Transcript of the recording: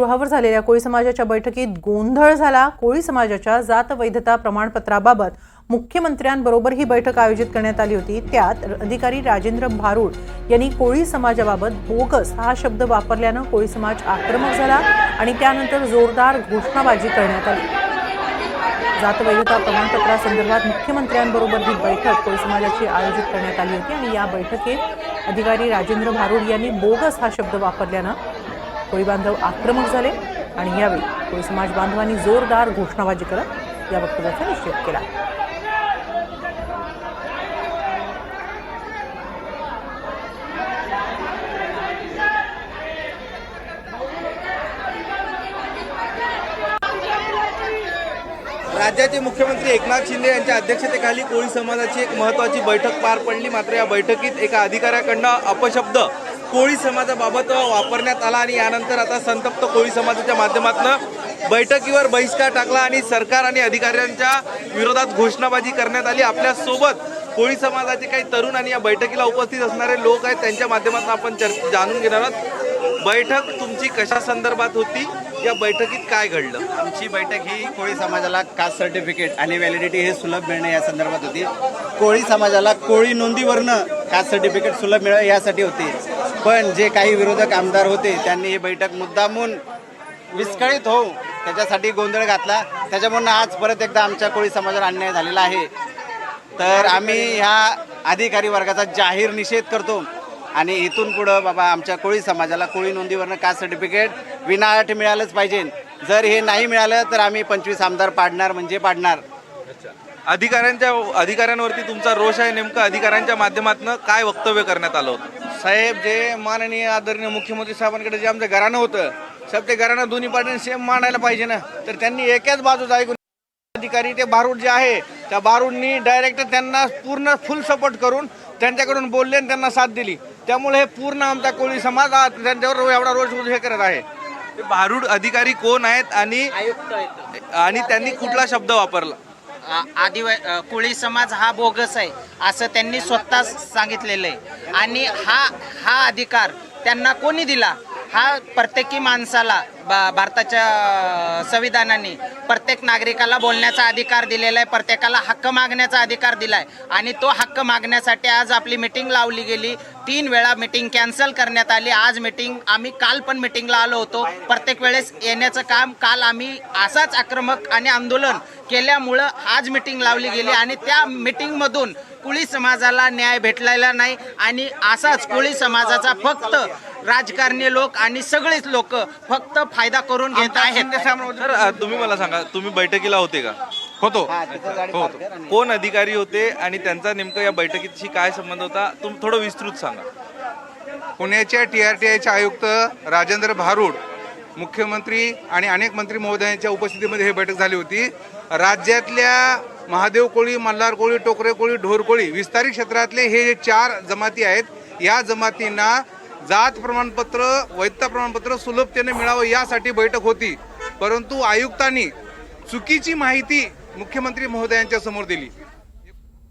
गृहावर झालेल्या कोळी समाजाच्या बैठकीत गोंधळ झाला। कोळी समाजाच्या जात वैधता प्रमाणपत्राबाबत मुख्यमंत्र्यांबरोबर ही बैठक आयोजित करण्यात आली होती। त्यात अधिकारी राजेंद्र भारूड यांनी कोळी समाजाबाबत बोगस हा शब्द वापरल्याने कोळी समाज आक्रमक झाला आणि त्यानंतर जोरदार घोषणाबाजी करण्यात आली। जात वैधता प्रमाणपत्रासंदर्भात मुख्यमंत्र्यांबरोबर ही बैठक कोळी समाजाची आयोजित करण्यात आली होती आणि या बैठकीत अधिकारी राजेंद्र भारूड यांनी बोगस हा शब्द वापरल्याने कोळी बांधव आक्रमक झाले आणि यावेळी कोळी समाज बांधवांनी जोरदार घोषणाबाजी करत या वक्तव्याचा निषेध केला। राज्याचे मुख्यमंत्री एकनाथ शिंदे यांच्या अध्यक्षतेखाली कोळी समाजाची एक महत्त्वाची बैठक पार पडली। मात्र या बैठकीत एका अधिकाऱ्याकडून अपशब्द कोळी समाजाबाबत वापरण्यात आला आणि यानंतर आता संतप्त कोळी समाजाच्या माध्यमातून बैठकीवर बहिष्कार टाकला आणि सरकार आणि अधिकाऱ्यांच्या विरोधात घोषणाबाजी करण्यात आली। आपल्या सोबत कोळी समाजाचे काही तरुण आणि या बैठकीला उपस्थित असणारे लोक आहेत, त्यांच्या माध्यमातून आपण जाणून घेणार आहोत। बैठक तुमची कशा संदर्भात होती, या बैठकीत काय घडलं? आमची बैठक ही कोळी समाजाला कास्ट सर्टिफिकेट आणि व्हॅलिडिटी हे सुलभ मिळणे या संदर्भात होती। कोळी समाजाला कोळी नोंदीवरनं कास्ट सर्टिफिकेट सुलभ मिळेल यासाठी होती। पण जे काही विरोधक आमदार होते त्यांनी ही बैठक मुद्दामून विस्कळीत होऊ त्याच्यासाठी गोंधळ घातला। त्याच्यामुळे आज परत एकदा आमच्या कोळी समाजाला अन्याय झालेला आहे। तर आम्ही ह्या अधिकारी वर्गाचा जाहीर निषेध करतो आणि इथून पुढं बाबा आमच्या कोळी समाजाला कोळी नोंदीवरनं कास्ट सर्टिफिकेट विनाअट मिळालंच पाहिजे। जर हे नाही मिळालं तर आम्ही 25 आमदार पाडणार म्हणजे पाडणार। अधिकाऱ्यांवरती तुमचा रोष आहे, नेमकं अधिकाऱ्यांच्या माध्यमातून काय वक्तव्य करण्यात आलं होतं? साहेब, जे माननीय आदरणीय मुख्यमंत्री साहेबांकडे जे आमचं घराणं होतं साहेब, ते घराणं दोन्ही पार्टीने सेम मांडायला पाहिजे ना। तर त्यांनी एकाच बाजूचं ऐकून अधिकारी ते भारूड जे आहे त्या भारूडनी डायरेक्ट त्यांना पूर्ण फुल सपोर्ट करून त्यांच्याकडून बोलले आणि त्यांना साथ दिली। त्यामुळे हे पूर्ण आमचा कोळी समाज त्यांच्यावर एवढा रोष हे करत आहे। ते भारूड अधिकारी कोण आहेत आणि त्यांनी कुठला शब्द वापरला? कोळी समाज हा बोगस आहे असं त्यांनी स्वतः सांगितलेलं आहे आणि हा अधिकार त्यांना कोणी दिला? हा प्रत्येकी माणसाला भारताच्या संविधानाने प्रत्येक नागरिकाला बोलण्याचा अधिकार दिलेला आहे, प्रत्येकाला हक्क मागण्याचा अधिकार दिला आहे आणि तो हक्क मागण्यासाठी आज आपली मीटिंग लावली गेली। 3 वेळा मीटिंग कॅन्सल करण्यात आली। आज मीटिंग आम्ही काल पण मीटिंगला आलो होतो। प्रत्येक वेळेस येण्याचं काम काल आम्ही असाच आक्रमक आणि आंदोलन केल्यामुळं आज मीटिंग लावली गेली आणि त्या मीटिंगमधून कोळी समाजाला न्याय भेटलेला नाही आणि असाच कोळी समाजाचा फक्त राजकारणी लोक आणि सगळेच लोक फक्त फायदा करून घेत आहेत। तर तुम्ही मला सांगा, तुम्ही बैठकीला होते का? होतो। कोण अधिकारी होते आणि त्यांचा नेमका या बैठकीशी काय संबंध होता? तुम्ही थोडं विस्तृत सांगा। पुण्याच्या TRTIचे आयुक्त राजेंद्र भारूड, मुख्यमंत्री आणि अनेक मंत्री महोदयांच्या उपस्थितीमध्ये ही बैठक झाली होती। राज्यातल्या महादेव कोळी, मल्हार कोळी, टोकरे कोळी, ढोर कोळी विस्तारित क्षेत्रातले हे जे 4 जमाती आहेत, या जमातींना जात प्रमाणपत्र, वैधता प्रमाणपत्र सुलभतेने मिळावं यासाठी बैठक होती। परंतु आयुक्तांनी चुकीची माहिती मुख्यमंत्री महोदयांच्या समोर दिली।